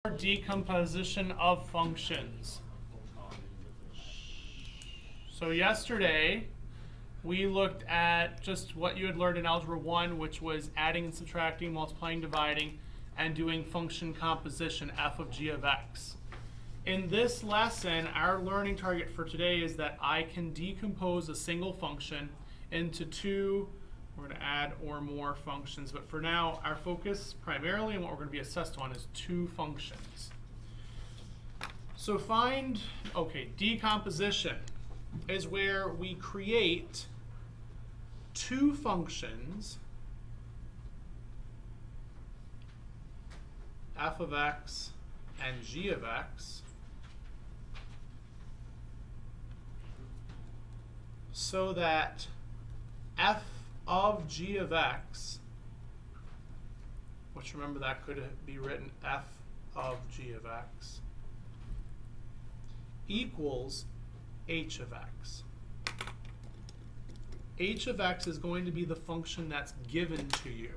Decomposition of functions. So yesterday we looked at just what you had learned in Algebra 1, which was adding and subtracting, multiplying, dividing, and doing function composition, f of g of x. In this lesson, our learning target for today is that I can decompose a single function into two, we're going to add or more functions, but for now our focus primarily and what we're going to be assessed on is two functions. So decomposition is where we create two functions, f of x and g of x, so that f of g of x, which remember that could be written f of g of x, equals h of x. H of x is going to be the function that's given to you,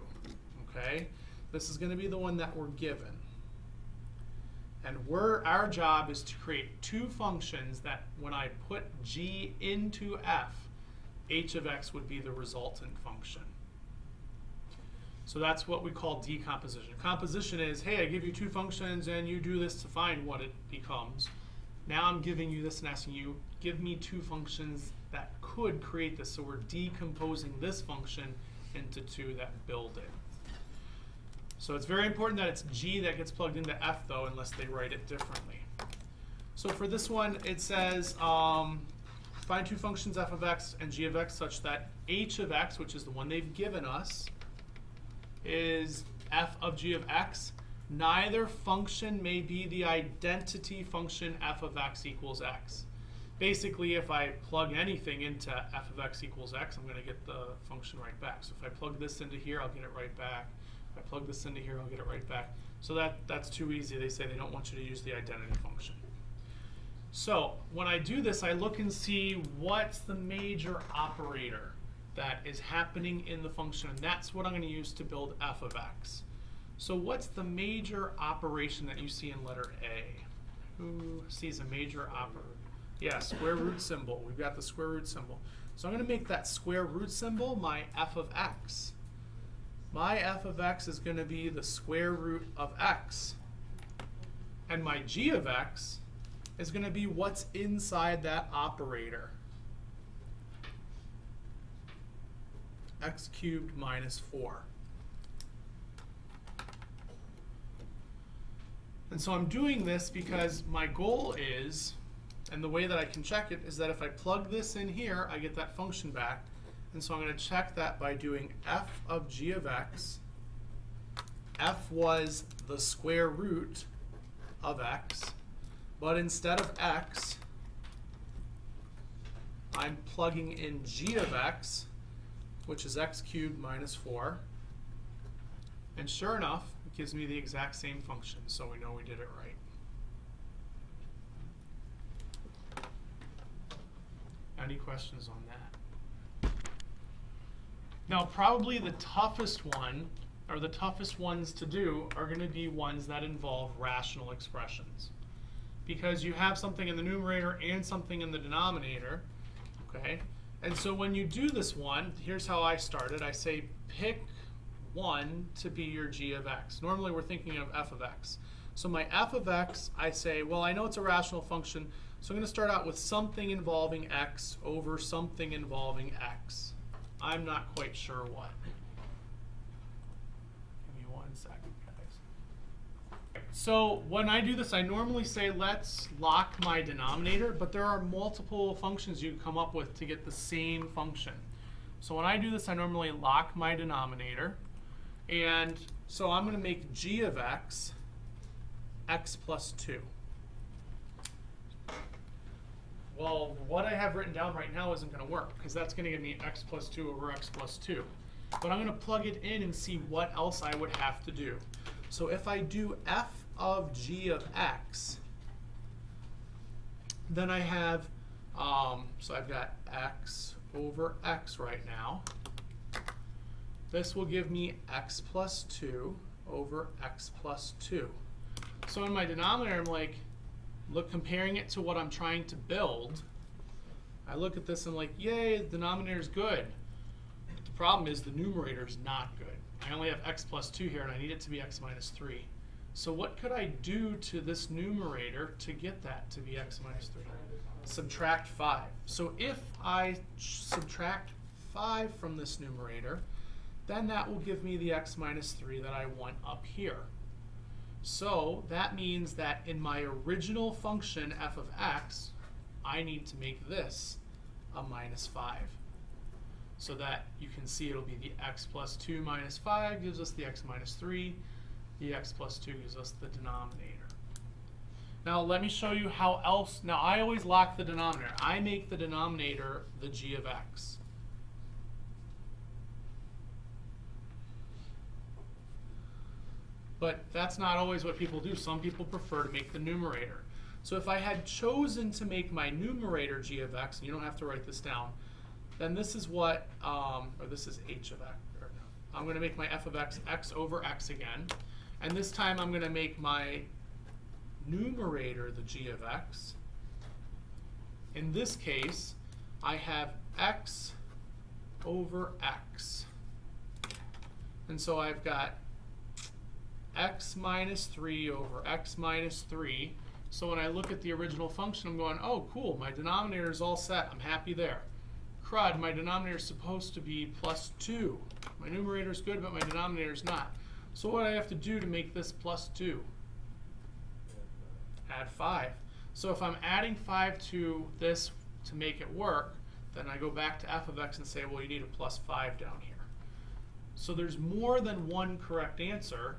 okay? This is going to be the one that we're given. And our job is to create two functions that when I put g into f, h of x would be the resultant function. So that's what we call decomposition. Composition is, hey, I give you two functions and you do this to find what it becomes. Now I'm giving you this and asking you, give me two functions that could create this. So we're decomposing this function into two that build it. So it's very important that it's g that gets plugged into f, though, unless they write it differently. So for this one, it says, find two functions f of x and g of x such that h of x, which is the one they've given us, is f of g of x. Neither function may be the identity function f of x equals x. Basically, if I plug anything into f of x equals x, I'm going to get the function right back. So if I plug this into here, I'll get it right back. If I plug this into here, I'll get it right back. So that's too easy. They say they don't want you to use the identity function. So when I do this, I look and see what's the major operator that is happening in the function, and that's what I'm going to use to build f of x. So what's the major operation that you see in letter A? Who sees a major operator? Yeah, square root symbol. We've got the square root symbol. So I'm going to make that square root symbol my f of x. My f of x is going to be the square root of x. And my g of x is going to be what's inside that operator. X cubed minus 4. And so I'm doing this because my goal is, and the way that I can check it is that if I plug this in here, I get that function back. And so I'm going to check that by doing f of g of x. F was the square root of x. But instead of x, I'm plugging in g of x, which is x cubed minus 4. And sure enough, it gives me the exact same function, so we know we did it right. Any questions on that? Now, probably the toughest one, or the toughest ones to do, are going to be ones that involve rational expressions. Because you have something in the numerator and something in the denominator, okay? And so when you do this one, here's how I started. I say pick one to be your g of x. Normally we're thinking of f of x. So my f of x, I say, well, I know it's a rational function, so I'm going to start out with something involving x over something involving x. I'm not quite sure what. Give me 1 second, guys. So when I do this, I normally say let's lock my denominator, but there are multiple functions you can come up with to get the same function. So when I do this, I normally lock my denominator. And so I'm going to make g of x, x plus 2. Well, what I have written down right now isn't going to work, because that's going to give me x plus 2 over x plus 2. But I'm going to plug it in and see what else I would have to do. So if I do f of g of x, then I have, so I've got x over x right now. This will give me x plus 2 over x plus 2. So in my denominator, I'm like, look, comparing it to what I'm trying to build, I look at this and like, yay, the denominator is good. But the problem is the numerator is not good. I only have x plus 2 here, and I need it to be x minus 3. So what could I do to this numerator to get that to be x minus 3? Subtract 5. So if I subtract 5 from this numerator, then that will give me the x minus 3 that I want up here. So that means that in my original function f of x, I need to make this a minus 5. So that you can see it'll be the x plus 2 minus 5 gives us the x minus 3. The x plus 2 gives us the denominator. Now let me show you how else. Now I always lock the denominator. I make the denominator the g of x. But that's not always what people do. Some people prefer to make the numerator. So if I had chosen to make my numerator g of x, and you don't have to write this down, then this is what, or this is h of x. Or no, I'm going to make my f of x x over x again. And this time I'm going to make my numerator the g of x. In this case, I have x over x. And so I've got x minus 3 over x minus 3. So when I look at the original function, I'm going, oh, cool, my denominator is all set. I'm happy there. Crud, my denominator is supposed to be plus 2. My numerator is good, but my denominator is not. So what do I have to do to make this plus 2? Add 5. So if I'm adding 5 to this to make it work, then I go back to f of x and say, well, you need a plus 5 down here. So there's more than one correct answer.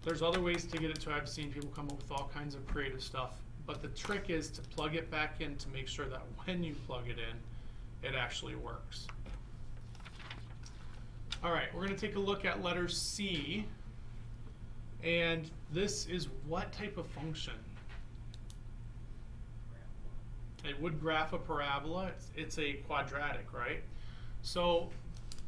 There's other ways to get it to. I've seen people come up with all kinds of creative stuff. But the trick is to plug it back in to make sure that when you plug it in, it actually works. All right, we're going to take a look at letter C. And this is what type of function? It would graph a parabola. It's a quadratic, right? So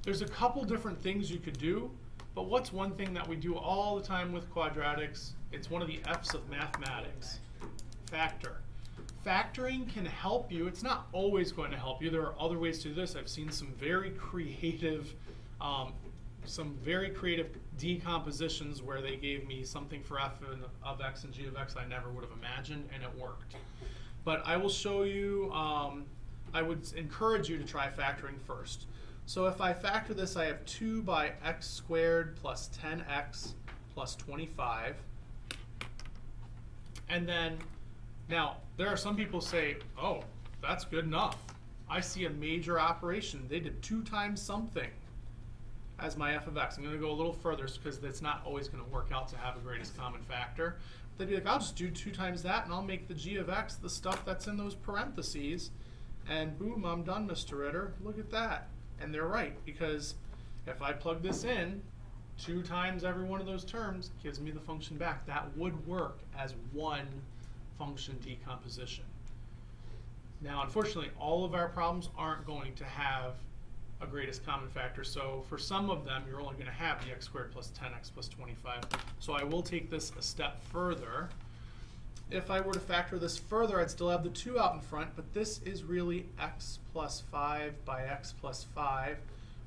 there's a couple different things you could do. But what's one thing that we do all the time with quadratics? It's one of the F's of mathematics. Factor. Factoring can help you. It's not always going to help you. There are other ways to do this. I've seen some very creative decompositions where they gave me something for f of x and g of x I never would have imagined, and it worked. But I will show you, I would encourage you to try factoring first. So if I factor this, I have 2 by x squared plus 10x plus 25. And then, now, there are some people say, oh, that's good enough. I see a major operation. They did 2 times something as my f of x. I'm going to go a little further because it's not always going to work out to have a greatest common factor. They'd be like, I'll just do 2 times that, and I'll make the g of x the stuff that's in those parentheses. And boom, I'm done, Mr. Ritter. Look at that. And they're right, because if I plug this in, 2 times every one of those terms gives me the function back. That would work as one function decomposition. Now, unfortunately, all of our problems aren't going to have a greatest common factor. So for some of them, you're only going to have the x squared plus 10x plus 25. So I will take this a step further. If I were to factor this further, I'd still have the 2 out in front, but this is really x plus 5 by x plus 5,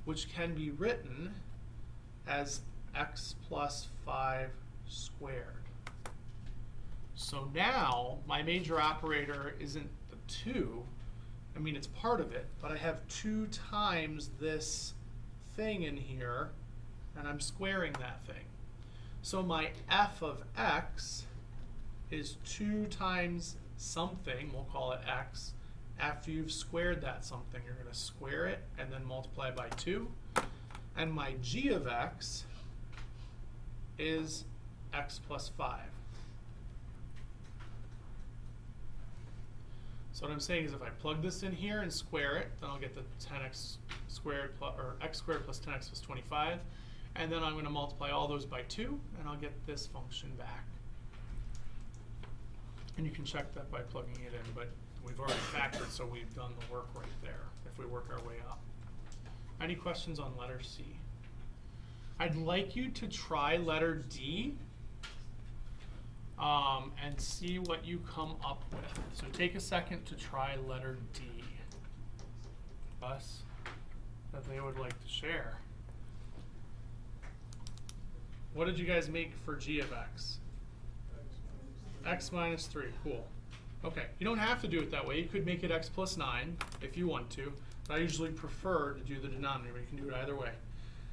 which can be written as x plus 5 squared. So now my major operator isn't the 2. I mean, it's part of it, but I have 2 times this thing in here, and I'm squaring that thing. So my f of x is 2 times something, we'll call it x. After you've squared that something, you're going to square it and then multiply by 2. And my g of x is x plus 5. So what I'm saying is if I plug this in here and square it, then I'll get the 10x squared or x squared plus 10x plus 25. And then I'm going to multiply all those by 2, and I'll get this function back. And you can check that by plugging it in, but we've already factored, so we've done the work right there if we work our way up. Any questions on letter C? I'd like you to try letter D. and see what you come up with. So take a second to try letter D. Us, that they would like to share. What did you guys make for g of x? X minus 3, cool. Okay, you don't have to do it that way. You could make it x plus 9 if you want to, but I usually prefer to do the denominator. You can do it either way.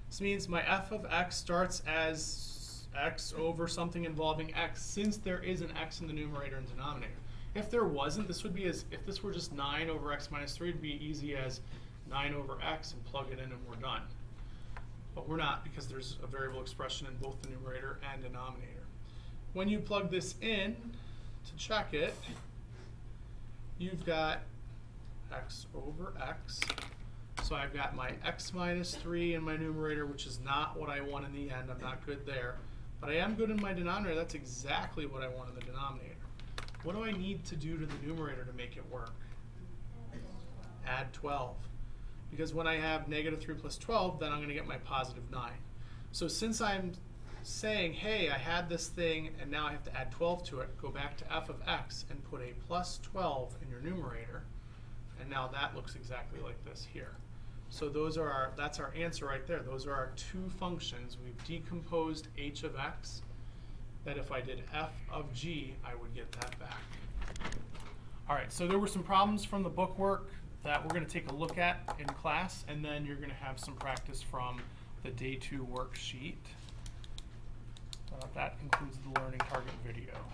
This means my f of x starts as x over something involving x, since there is an x in the numerator and denominator. If there wasn't, this would be as if this were just 9 over x minus 3, it'd be easy as 9 over x and plug it in and we're done. But we're not, because there's a variable expression in both the numerator and denominator. When you plug this in to check it, you've got x over x. So I've got my x minus 3 in my numerator, which is not what I want in the end. I'm not good there. But I am good in my denominator. That's exactly what I want in the denominator. What do I need to do to the numerator to make it work? Add 12. Because when I have negative 3 plus 12, then I'm going to get my positive 9. So since I'm saying, hey, I had this thing, and now I have to add 12 to it, go back to f of x and put a plus 12 in your numerator, and now that looks exactly like this here. So those are that's our answer right there. Those are our two functions. We've decomposed h of x, that if I did f of g, I would get that back. All right, so there were some problems from the bookwork that we're going to take a look at in class, and then you're going to have some practice from the day 2 worksheet. That concludes the Learning Target video.